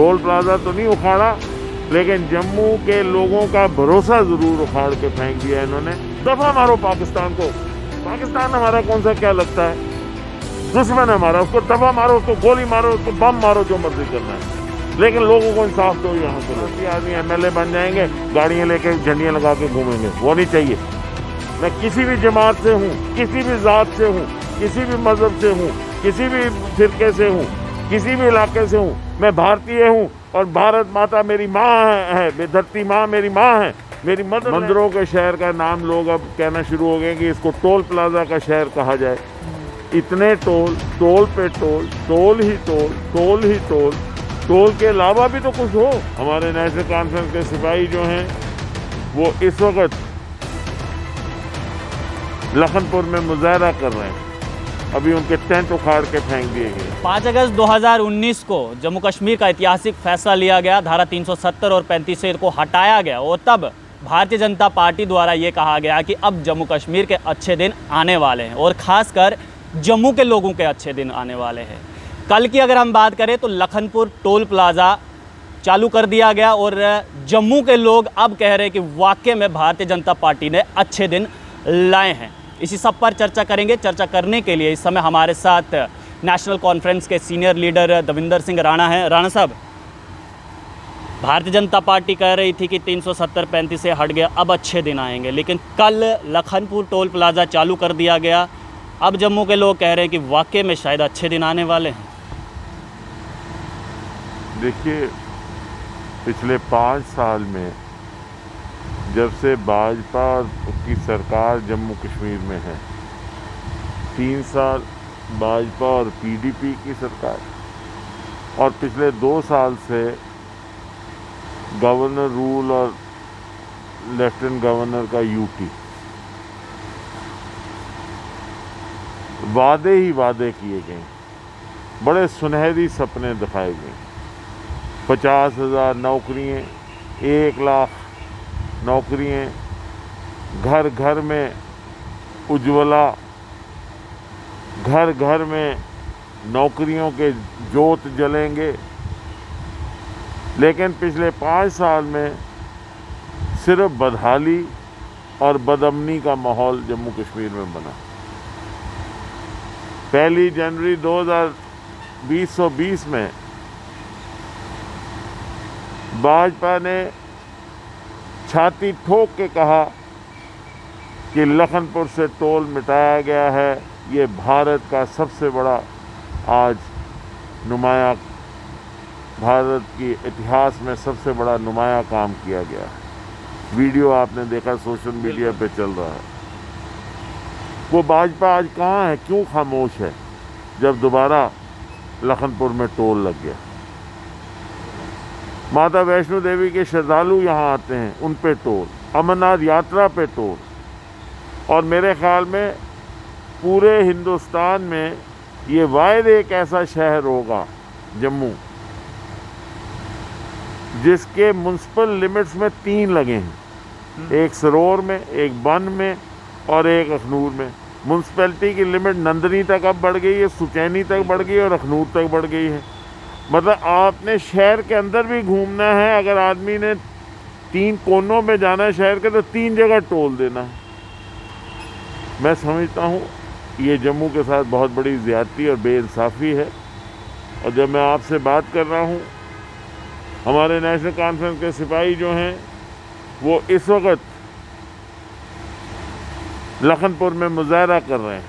Toll plaza तो नहीं उखाड़ा, लेकिन जम्मू के लोगों का भरोसा जरूर उखाड़ के फेंक दिया इन्होंने। दफा मारो पाकिस्तान को। पाकिस्तान हमारा कौन सा क्या लगता है? दुश्मन है हमारा, उसको दफा मारो, उसको गोली मारो, उसको बम मारो, जो मर्जी करना है, लेकिन लोगों को इंसाफ दो। यहाँ से आदमी MLA बन जाएंगे, गाड़ियाँ लेके झंडियाँ लगा के घूमेंगे, वो नहीं चाहिए। मैं किसी भी जमात से हूँ, किसी भी जात से हूँ, किसी भी मजहब से हूँ, किसी भी फिरके से हूँ, किसी भी इलाके से हूँ, मैं भारतीय हूँ और भारत माता मेरी माँ है, धरती माँ मेरी माँ है, मेरी मदर। मंदिरों के शहर का नाम लोग अब कहना शुरू हो गए कि इसको टोल प्लाजा का शहर कहा जाए। इतने टोल, टोल पे टोल, टोल ही टोल, टोल ही टोल, टोल के अलावा भी तो कुछ हो। हमारे नेशनल कॉन्फ्रेंस के सिपाही जो हैं वो इस वक्त लखनपुर में मुजाहरा कर रहे हैं। अभी उनके टेंट उखाड़ के फेंक दिए गए। 5 अगस्त 2019 को जम्मू कश्मीर का ऐतिहासिक फैसला लिया गया, धारा 370 और 35 को हटाया गया और तब भारतीय जनता पार्टी द्वारा ये कहा गया कि अब जम्मू कश्मीर के अच्छे दिन आने वाले हैं और ख़ासकर जम्मू के लोगों के अच्छे दिन आने वाले हैं। कल की अगर हम बात करें तो लखनपुर टोल प्लाज़ा चालू कर दिया गया और जम्मू के लोग अब कह रहे हैं कि वाकई में भारतीय जनता पार्टी ने अच्छे दिन लाए हैं। इसी सब पर चर्चा करेंगे। चर्चा करने के लिए इस समय हमारे साथ नेशनल कॉन्फ्रेंस के सीनियर लीडर दविंदर सिंह राणा हैं। राणा साहब, भारतीय जनता पार्टी कह रही थी कि 370-35 से हट गया, अब अच्छे दिन आएंगे, लेकिन कल लखनपुर टोल प्लाज़ा चालू कर दिया गया। अब जम्मू के लोग कह रहे हैं कि वाकई में शायद अच्छे दिन आने वाले हैं। देखिए, पिछले 5 साल में जब से भाजपा की सरकार जम्मू कश्मीर में है, 3 साल भाजपा और PDP की सरकार, और पिछले 2 साल से गवर्नर रूल और लेफ्टिनेंट गवर्नर का UT, वादे ही वादे किए गए, बड़े सुनहरी सपने दिखाए गए। 50,000 नौकरियाँ, 1 लाख नौकरियाँ, घर घर में उज्ज्वला, घर घर में नौकरियों के जोत जलेंगे। लेकिन पिछले 5 साल में सिर्फ बदहाली और बदअमनी का माहौल जम्मू कश्मीर में बना। 1 जनवरी 2020 में भाजपा ने छाती ठोक के कहा कि लखनपुर से टोल मिटाया गया है, ये भारत का सबसे बड़ा आज नुमाया, भारत की इतिहास में सबसे बड़ा नुमाया काम किया गया है। वीडियो आपने देखा, सोशल मीडिया पे चल रहा है। वो भाजपा आज कहाँ है, क्यों खामोश है जब दोबारा लखनपुर में टोल लग गया? माता वैष्णो देवी के श्रद्धालु यहाँ आते हैं, उन पे टोल, अमरनाथ यात्रा पे टोल, और मेरे ख्याल में पूरे हिंदुस्तान में ये वाहिद एक ऐसा शहर होगा जम्मू जिसके म्युनिसिपल लिमिट्स में 3 लगे हैं, एक सरोर में, एक बन में और एक अखनूर में। म्यूनसिपैलिटी की लिमिट नंदनी तक अब बढ़ गई है, सुचैनी तक बढ़ गई है और अखनूर तक बढ़ गई है। मतलब आपने शहर के अंदर भी घूमना है, अगर आदमी ने 3 कोनों में जाना है शहर के, तो 3 जगह टोल देना है। मैं समझता हूँ ये जम्मू के साथ बहुत बड़ी ज़्यादती और बेइंसाफ़ी है। और जब मैं आपसे बात कर रहा हूँ, हमारे नेशनल कॉन्फ्रेंस के सिपाही जो हैं वो इस वक्त लखनपुर में मुजाहरा कर रहे हैं।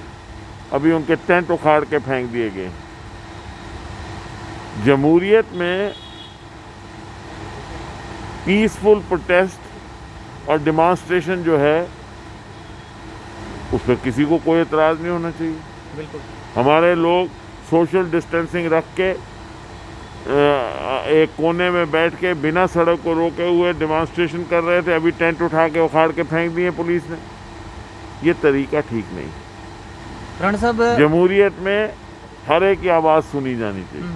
अभी उनके टेंट उखाड़ के फेंक दिए गए। जमहूरियत में पीसफुल प्रोटेस्ट और डिमॉन्स्ट्रेशन जो है उस पर किसी को कोई एतराज़ नहीं होना चाहिए। बिल्कुल, हमारे लोग सोशल डिस्टेंसिंग रख के एक कोने में बैठ के बिना सड़क को रोके हुए डिमॉन्स्ट्रेशन कर रहे थे, अभी टेंट उठा के उखाड़ के फेंक दिए पुलिस ने। ये तरीका ठीक नहीं। राणा साहब, जमहूरियत में हर एक की आवाज़ सुनी जानी चाहिए।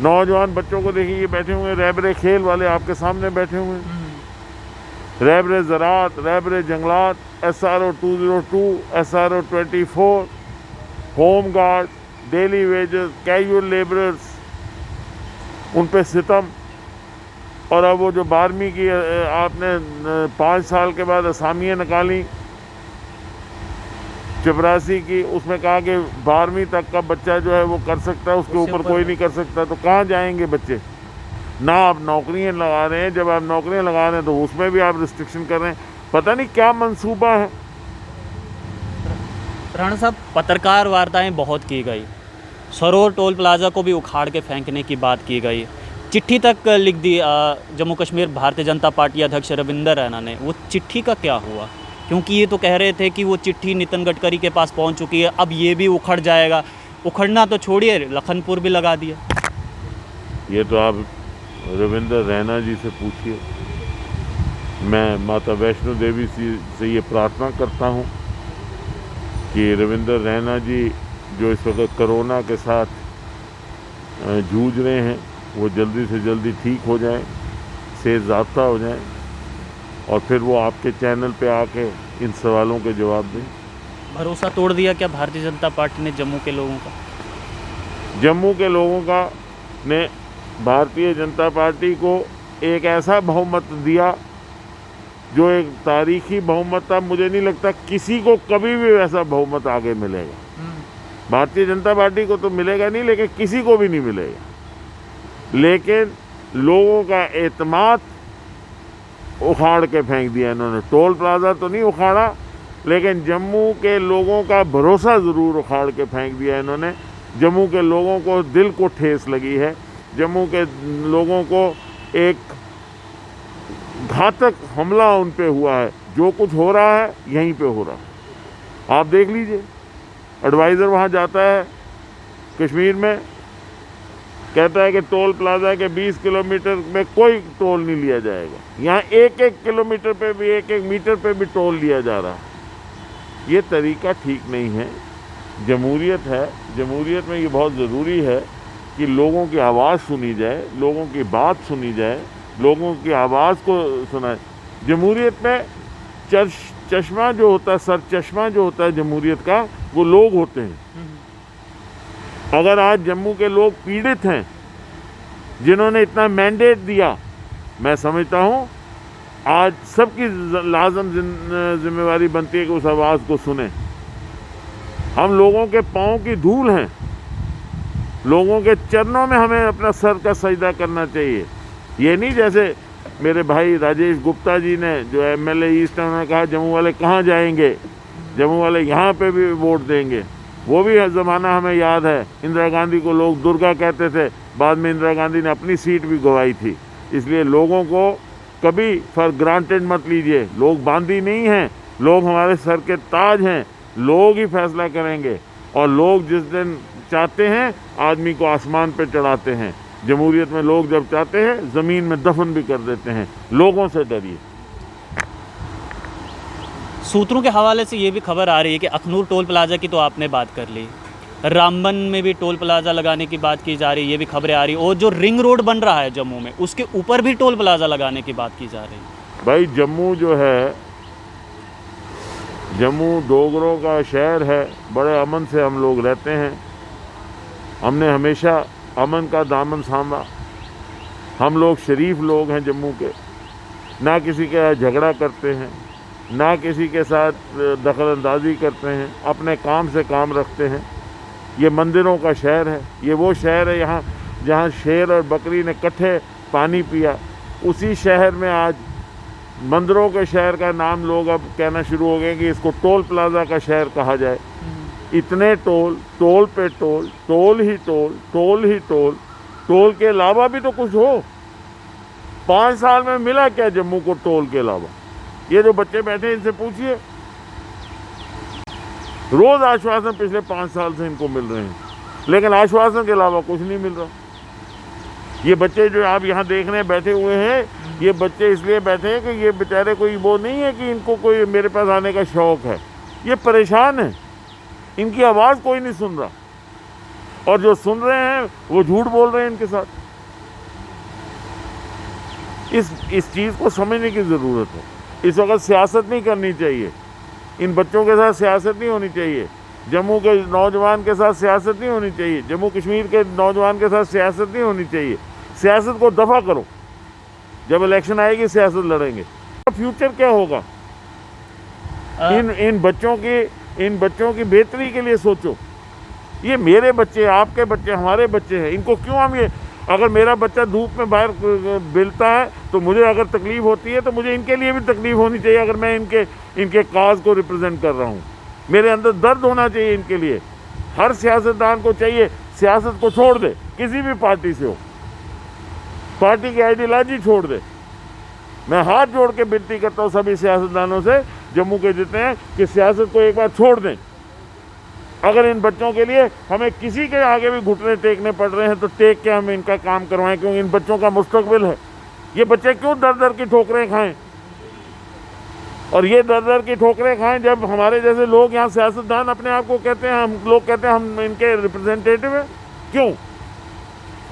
नौजवान बच्चों को देखिए, ये बैठे हुए रहबरे खेल वाले आपके सामने बैठे हुए हैं, रहबरे ज़राअत, रहबरे जंगलात, SRO 202, SRO 24, home guard, daily wages, casual labourers, उन पे सितम। और अब वो जो 12वीं की आपने 5 साल के बाद असामियाँ निकाली 84 की, उसमें कहा कि 12वीं तक का बच्चा जो है वो कर सकता है, उसके ऊपर कोई नहीं कर सकता। तो कहाँ जाएंगे बच्चे? ना आप नौकरियां लगा रहे हैं, जब आप नौकरियां लगा रहे हैं तो उसमें भी आप रिस्ट्रिक्शन कर रहे हैं। पता नहीं क्या मंसूबा है। राणा साहब, पत्रकार वार्ताएं बहुत की गई, सरोवर टोल प्लाजा को भी उखाड़ के फेंकने की बात की गई, चिट्ठी तक लिख दी जम्मू कश्मीर भारतीय जनता पार्टी अध्यक्ष रविंदर रैना ने। वो चिट्ठी का क्या हुआ? क्योंकि ये तो कह रहे थे कि वो चिट्ठी नितिन गडकरी के पास पहुंच चुकी है, अब ये भी उखड़ जाएगा। उखड़ना तो छोड़िए, लखनपुर भी लगा दिया। ये तो आप रविंदर रैना जी से पूछिए। मैं माता वैष्णो देवी से ये प्रार्थना करता हूँ कि रविंदर रैना जी जो इस वक्त कोरोना के साथ जूझ रहे हैं वो जल्दी से जल्दी ठीक हो जाएं, सेहतयाफ्ता हो जाएं, और फिर वो आपके चैनल पे आके इन सवालों के जवाब दें। भरोसा तोड़ दिया क्या भारतीय जनता पार्टी ने जम्मू के लोगों का? जम्मू के लोगों का ने भारतीय जनता पार्टी को एक ऐसा बहुमत दिया जो एक तारीखी बहुमत था। मुझे नहीं लगता किसी को कभी भी वैसा बहुमत आगे मिलेगा। भारतीय जनता पार्टी को तो मिलेगा नहीं, लेकिन किसी को भी नहीं मिलेगा। लेकिन लोगों का एतमाद उखाड़ के फेंक दिया इन्होंने। टोल प्लाजा तो नहीं उखाड़ा, लेकिन जम्मू के लोगों का भरोसा ज़रूर उखाड़ के फेंक दिया इन्होंने। जम्मू के लोगों को दिल को ठेस लगी है। जम्मू के लोगों को एक घातक हमला उन पे हुआ है। जो कुछ हो रहा है यहीं पे हो रहा है। आप देख लीजिए, एडवाइज़र वहाँ जाता है कश्मीर में, कहता है कि टोल प्लाजा के 20 किलोमीटर में कोई टोल नहीं लिया जाएगा। यहाँ 1-1 किलोमीटर पे भी, 1-1 मीटर पे भी टोल लिया जा रहा है। ये तरीका ठीक नहीं है। जमहूरियत है, जमहूरियत में ये बहुत ज़रूरी है कि लोगों की आवाज़ सुनी जाए, लोगों की बात सुनी जाए, लोगों की आवाज़ को सुना। जमहूरियत में चश्मा जो होता है, सर चश्मा जो होता है जमहूरियत का, वो लोग होते हैं। अगर आज जम्मू के लोग पीड़ित हैं, जिन्होंने इतना मैंडेट दिया, मैं समझता हूँ आज सबकी लाजम जिम्मेवारी बनती है कि उस आवाज़ को सुने। हम लोगों के पाँव की धूल हैं, लोगों के चरणों में हमें अपना सर का सजदा करना चाहिए। ये नहीं जैसे मेरे भाई राजेश गुप्ता जी ने, जो MLA ईस्ट, उन्होंने कहा जम्मू वाले कहाँ जाएंगे, जम्मू वाले यहाँ पे भी वोट देंगे। वो भी ज़माना हमें याद है। इंदिरा गांधी को लोग दुर्गा कहते थे, बाद में इंदिरा गांधी ने अपनी सीट भी गंवाई थी। इसलिए लोगों को कभी फॉर ग्रांटेड मत लीजिए। लोग बांदी नहीं हैं, लोग हमारे सर के ताज हैं। लोग ही फैसला करेंगे, और लोग जिस दिन चाहते हैं आदमी को आसमान पे चढ़ाते हैं। जमहूरियत में लोग जब चाहते हैं ज़मीन में दफन भी कर देते हैं। लोगों से डरिए। सूत्रों के हवाले से ये भी खबर आ रही है कि अखनूर टोल प्लाजा की तो आपने बात कर ली, रामबन में भी टोल प्लाजा लगाने की बात की जा रही है, ये भी खबरें आ रही है। और जो रिंग रोड बन रहा है जम्मू में, उसके ऊपर भी टोल प्लाजा लगाने की बात की जा रही है। भाई जम्मू जो है, जम्मू डोगरों का शहर है। बड़े अमन से हम लोग रहते हैं। हमने हमेशा अमन का दामन थामा। हम लोग शरीफ लोग हैं जम्मू के, ना किसी के साथ झगड़ा करते हैं, ना किसी के साथ दखलंदाजी करते हैं, अपने काम से काम रखते हैं। ये मंदिरों का शहर है। ये वो शहर है यहाँ जहाँ शेर और बकरी ने इकट्ठे पानी पिया। उसी शहर में आज मंदिरों के शहर का नाम लोग अब कहना शुरू हो गए कि इसको टोल प्लाजा का शहर कहा जाए। इतने टोल, टोल पे टोल, टोल ही टोल, टोल ही टोल। टोल के अलावा भी तो कुछ हो। 5 साल में मिला क्या जम्मू को टोल के अलावा? ये जो बच्चे बैठे हैं इनसे पूछिए। रोज आश्वासन पिछले 5 साल से इनको मिल रहे हैं, लेकिन आश्वासन के अलावा कुछ नहीं मिल रहा। ये बच्चे जो आप यहाँ देख रहे हैं बैठे हुए हैं, ये बच्चे इसलिए बैठे हैं कि ये बेचारे कोई वो नहीं है कि इनको कोई मेरे पास आने का शौक है। ये परेशान है, इनकी आवाज़ कोई नहीं सुन रहा, और जो सुन रहे हैं वो झूठ बोल रहे हैं इनके साथ। इस चीज़ को समझने की ज़रूरत है। इस वक्त सियासत नहीं करनी चाहिए। इन बच्चों के साथ सियासत नहीं होनी चाहिए। जम्मू के नौजवान के साथ सियासत नहीं होनी चाहिए। जम्मू कश्मीर के नौजवान के साथ सियासत नहीं होनी चाहिए। सियासत को दफा करो, जब इलेक्शन आएगी सियासत लड़ेंगे। फ्यूचर क्या होगा? इन बच्चों की बेहतरी के लिए सोचो। ये मेरे बच्चे, आपके बच्चे, हमारे बच्चे हैं, इनको क्यों हम ये, अगर मेरा बच्चा धूप में बाहर बिलता है तो मुझे अगर तकलीफ होती है तो मुझे इनके लिए भी तकलीफ होनी चाहिए। अगर मैं इनके काज को रिप्रेजेंट कर रहा हूँ, मेरे अंदर दर्द होना चाहिए इनके लिए। हर सियासतदान को चाहिए सियासत को छोड़ दे, किसी भी पार्टी से हो, पार्टी की आइडियोलॉजी छोड़ दे। मैं हाथ जोड़ के विनती करता हूँ सभी सियासतदानों से, जम्मू के जितने हैं, कि सियासत को एक बार छोड़ दें। अगर इन बच्चों के लिए हमें किसी के आगे भी घुटने टेकने पड़ रहे हैं तो टेक के हम इनका काम करवाएं, क्योंकि इन बच्चों का मुस्तकबिल है। ये बच्चे क्यों दर दर की ठोकरें खाएं, और ये दर दर की ठोकरें खाएं जब हमारे जैसे लोग यहाँ सियासतदान अपने आप को कहते हैं, हम लोग कहते हैं हम इनके रिप्रेजेंटेटिव हैं। क्यों?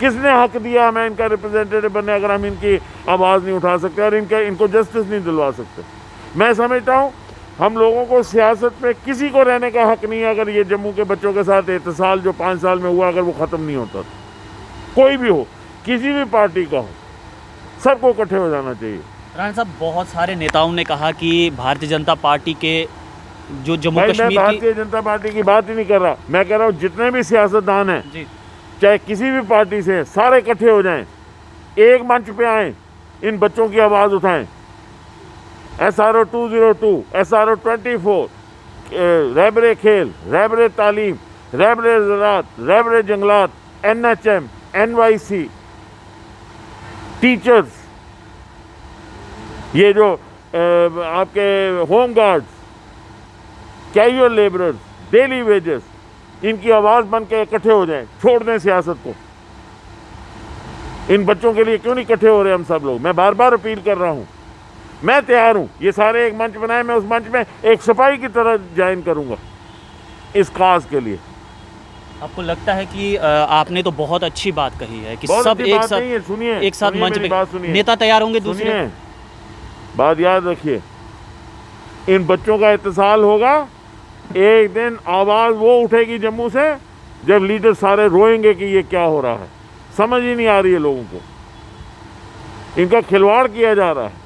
किसने हक दिया हमें इनका रिप्रेजेंटेटिव बनने, अगर हम इनकी आवाज़ नहीं उठा सकते और इनको जस्टिस नहीं दिलवा सकते? मैं समझता हूँ हम लोगों को सियासत में किसी को रहने का हक नहीं है। अगर ये जम्मू के बच्चों के साथ इत्तेसाल जो 5 साल में हुआ, अगर वो ख़त्म नहीं होता, कोई भी हो, किसी भी पार्टी का हो, सबको इकट्ठे हो जाना चाहिए। राणा साहब, बहुत सारे नेताओं ने कहा कि भारतीय जनता पार्टी के जो जम्मू कश्मीर की, मैं भारतीय जनता पार्टी की बात ही नहीं कर रहा, मैं कह रहा हूँ जितने भी सियासतदान हैं जी, चाहे किसी भी पार्टी से, सारे इकट्ठे हो जाएं, एक मंच पे आएं, इन बच्चों की आवाज़ उठाएं। SRO 202, SRO 24, रहबरे खेल, रहबरे तालीम, रहबरे ज़राअत, रहबरे जंगलात, NHM, NYC, टीचर्स, ये जो आपके home guards, casual labourers, daily wages, इनकी आवाज़ बन के इकट्ठे हो जाएं, छोड़ दें सियासत को। इन बच्चों के लिए क्यों नहीं इकट्ठे हो रहे हम सब लोग? मैं बार बार अपील कर रहा हूँ, मैं तैयार हूँ। ये सारे एक मंच बनाए, मैं उस मंच में एक सिपाही की तरह ज्वाइन करूँगा इस काज के लिए। आपको लगता है कि आपने तो बहुत अच्छी बात कही है कि बहुत सब अच्छी एक बात साथ, नहीं है, सुनिए, एक साथ सुनिए मंच मेरी पे बात सुनिए। नेता तैयार होंगे दूसरे। सुनिए, बात याद रखिए, इन बच्चों का इत्तेसाल होगा, एक दिन आवाज़ वो उठेगी जम्मू से जब लीडर सारे रोएंगे कि ये क्या हो रहा है। समझ ही नहीं आ रही है लोगों को, इनका खिलवाड़ किया जा रहा है।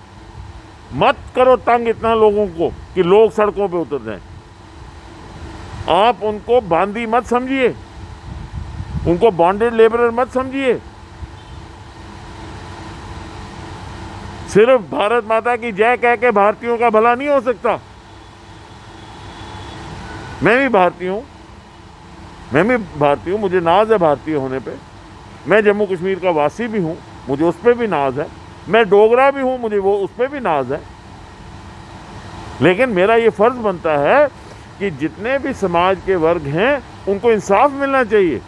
मत करो तंग इतना लोगों को कि लोग सड़कों पे उतर जाएं। आप उनको बांदी मत समझिए, उनको बॉन्डेड लेबरर मत समझिए। सिर्फ भारत माता की जय कह के भारतीयों का भला नहीं हो सकता। मैं भी भारतीय हूँ, मुझे नाज है भारतीय होने पे। मैं जम्मू कश्मीर का वासी भी हूँ, मुझे उस पर भी नाज है। मैं डोगरा भी हूँ, मुझे वो उस पर भी नाज है। लेकिन मेरा ये फ़र्ज़ बनता है कि जितने भी समाज के वर्ग हैं उनको इंसाफ मिलना चाहिए।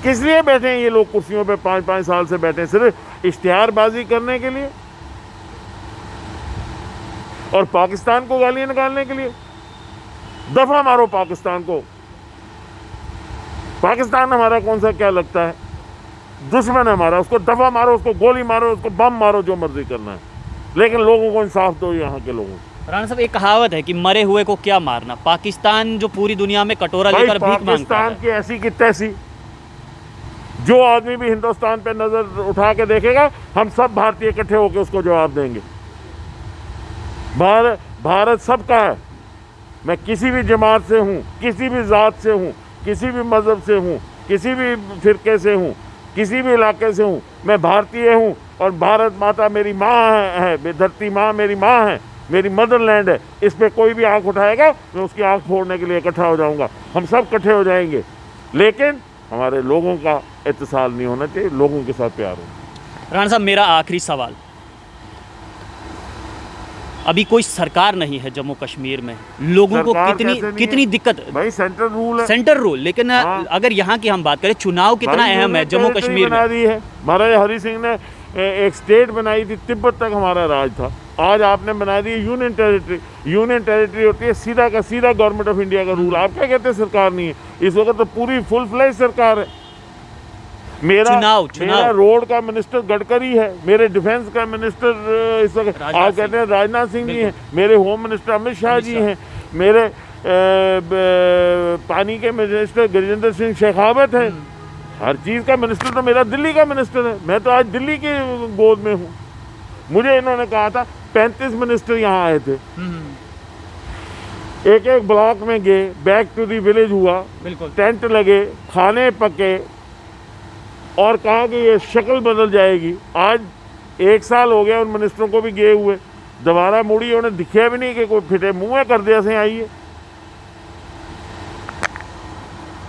किस लिए बैठे हैं ये लोग कुर्सियों पे 5-5 साल से बैठे हैं? सिर्फ इश्तिहारबाजी करने के लिए और पाकिस्तान को गालियां निकालने के लिए। दफा मारो पाकिस्तान को। पाकिस्तान हमारा कौन सा क्या लगता है? दुश्मन है हमारा, उसको दफा मारो, उसको गोली मारो, उसको बम मारो, जो मर्जी करना है, लेकिन लोगों को इंसाफ दो। यहाँ के लोगों को, राणा साहब, एक कहावत है कि मरे हुए को क्या मारना। पाकिस्तान जो पूरी दुनिया में कटोरा लेकर भीख मांगता पाकिस्तान है, की ऐसी की तैसी, जो आदमी भी हिंदुस्तान पे नजर उठा के देखेगा, हम सब भारतीय इकट्ठे होकर उसको जवाब देंगे। भारत सबका है। मैं किसी भी जमात से हूँ, किसी भी ज़ात से हूँ, किसी भी मज़हब से हूँ, किसी भी फ़िरके से हूँ, किसी भी इलाके से हूँ, मैं भारतीय हूँ। और भारत माता मेरी माँ है, धरती माँ मेरी माँ है, मेरी मदरलैंड है। इस पर कोई भी आँख उठाएगा, मैं उसकी आँख फोड़ने के लिए इकट्ठा हो जाऊँगा। हम सब इकट्ठे हो जाएंगे, लेकिन हमारे लोगों का इत्तेसाल नहीं होना चाहिए, लोगों के साथ प्यार हो। राणा साहब, मेरा आखिरी सवाल, अभी कोई सरकार नहीं है जम्मू कश्मीर में, लोगों को कितनी दिक्कत? भाई सेंट्रल रूल है, सेंटर रूल, लेकिन अगर यहाँ की हम बात करें, चुनाव कितना अहम है जम्मू कश्मीर में? बना दी है महाराजा हरि सिंह ने, एक स्टेट बनाई थी, तिब्बत तक हमारा राज था। आज आपने बना the union territory. Union territory होती है सीधा का सीधा गवर्नमेंट ऑफ इंडिया का रूल। आप क्या कहते हैं सरकार नहीं है? इस वक्त तो पूरी फुल फ्लेज सरकार है। मेरा रोड का मिनिस्टर गडकरी है, मेरे डिफेंस का मिनिस्टर इस वक्त आप कहते हैं राजनाथ सिंह जी हैं, मेरे होम मिनिस्टर अमित शाह जी हैं, मेरे पानी के मिनिस्टर गजेंद्र सिंह शेखावत हैं। हर चीज़ का मिनिस्टर तो मेरा दिल्ली का मिनिस्टर है, मैं तो आज दिल्ली की गोद में हूँ। मुझे इन्होंने कहा था 35 मिनिस्टर यहाँ आए थे, एक एक ब्लॉक में गए, बैक टू दी विलेज हुआ, बिल्कुल टेंट लगे, खाने पके और कहा कि ये शक्ल बदल जाएगी। आज 1 साल हो गया उन मिनिस्टरों को भी गए हुए, दोबारा मुड़ी उन्हें दिखा भी नहीं कि कोई फिटे मुँह में कर दिया से आइए।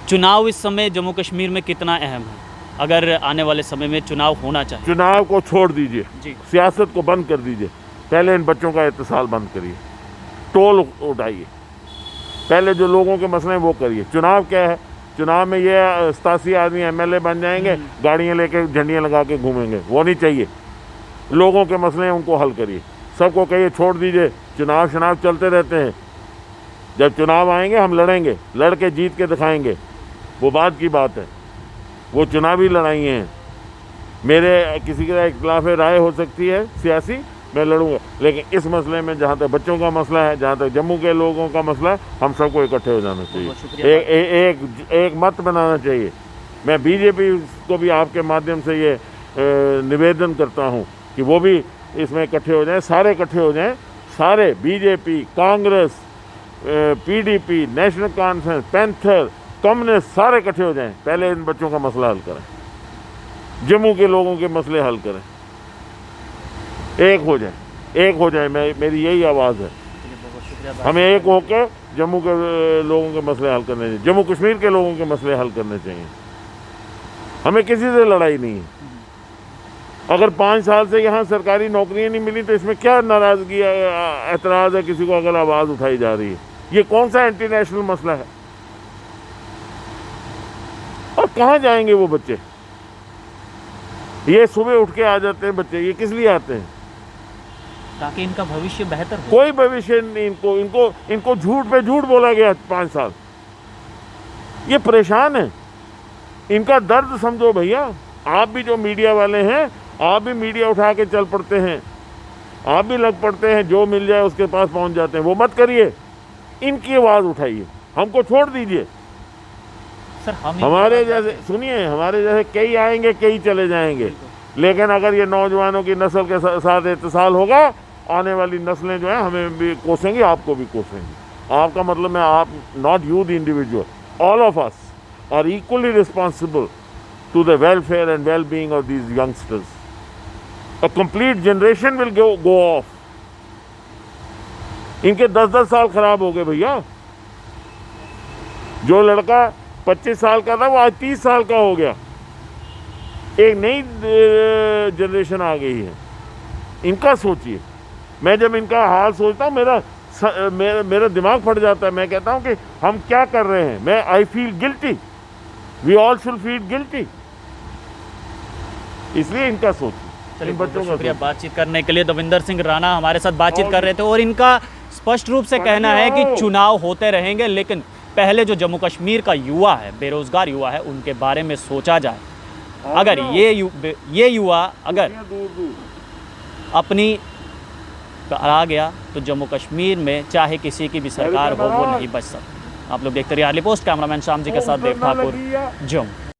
चुनाव इस समय जम्मू कश्मीर में कितना अहम है, अगर आने वाले समय में चुनाव होना चाहिए? चुनाव को छोड़ दीजिए, जी सियासत को बंद कर दीजिए। पहले इन बच्चों का इत्तेसाल बंद करिए, टोल उठाइए, पहले जो लोगों के मसले हैं वो करिए। चुनाव क्या है? चुनाव में ये 87 आदमी एमएलए बन जाएंगे, गाड़ियाँ लेके झंडियाँ लगा के घूमेंगे, वो नहीं चाहिए। लोगों के मसले हैं उनको हल करिए, सबको कहिए छोड़ दीजिए। चुनाव शनाव चलते रहते हैं, जब चुनाव आएंगे हम लड़ेंगे, लड़ के जीत के दिखाएंगे, वो बात की बात है। वो चुनावी लड़ाई हैं, मेरे किसी के इख्तिलाफ राय हो सकती है सियासी, मैं लड़ूंगा, लेकिन इस मसले में जहाँ तक बच्चों का मसला है, जहाँ तक जम्मू के लोगों का मसला है, हम सबको इकट्ठे हो जाना चाहिए, एक मत बनाना चाहिए। मैं बीजेपी को भी आपके माध्यम से ये निवेदन करता हूँ कि वो भी इसमें इकट्ठे हो जाएं, सारे इकट्ठे हो जाएं, सारे BJP, Congress, PDP, national conference, panther, communist, सारे इकट्ठे हो जाएं, पहले इन बच्चों का मसला हल करें, जम्मू के लोगों के मसले हल करें, एक हो जाए। मेरी यही आवाज़ है, हमें एक होकर जम्मू के लोगों के मसले हल करने चाहिए, जम्मू कश्मीर के लोगों के मसले हल करने चाहिए। हमें किसी से लड़ाई नहीं है। अगर 5 साल से यहाँ सरकारी नौकरियाँ नहीं मिली तो इसमें क्या नाराज़गी, एतराज़ है किसी को अगर आवाज़ उठाई जा रही है? ये कौन सा एंटी नेशनल मसला है? और कहाँ जाएंगे वो बच्चे? ये सुबह उठ के आ जाते हैं बच्चे, ये किस लिए आते हैं? ताकि इनका भविष्य बेहतर हो। कोई भविष्य नहीं इनको झूठ पे झूठ बोला गया 5 साल। ये परेशान है, इनका दर्द समझो भैया। आप भी जो मीडिया वाले हैं, आप भी मीडिया उठा के चल पड़ते हैं, आप भी लग पड़ते हैं, जो मिल जाए उसके पास पहुंच जाते हैं। वो मत करिए, इनकी आवाज़ उठाइए, हमको छोड़ दीजिए। सर हमारे जैसे सुनिए, हमारे जैसे कई आएंगे, कई चले जाएंगे, लेकिन अगर ये नौजवानों की नस्ल के साथ इत्तेसाल होगा, आने वाली नस्लें जो है हमें भी कोसेंगी, आपको भी कोसेंगी। आपका मतलब मैं आप, not you the individual, all of us are equally responsible to the welfare and well-being of these youngsters. A complete generation will go off. इनके 10-10 साल खराब हो गए भैया। जो लड़का 25 साल का था वो आज 30 साल का हो गया। एक नई जनरेशन आ गई है, इनका सोचिए। मैं जब इनका हाल सोचता हूँ मेरा दिमाग फट जाता है। मैं कहता हूँ कि हम क्या कर रहे हैं। मैं I feel guilty, we all should feel guilty. इसलिए इनका सोचिए, इन बच्चों का शुक्रिया बातचीत करने के लिए। दविंदर सिंह राणा हमारे साथ बातचीत कर रहे थे और इनका स्पष्ट रूप से कहना है कि चुनाव होते रहेंगे, लेकिन पहले जो जम्मू कश्मीर का युवा है, बेरोजगार युवा है, उनके बारे में सोचा जाए। अगर ये युवा अगर अपनी आ गया तो जम्मू कश्मीर में चाहे किसी की भी सरकार हो वो नहीं बच सकती। आप लोग देखते रहिए early post. Cameraman Shyam ji के साथ देव ठाकुर, जम्मू।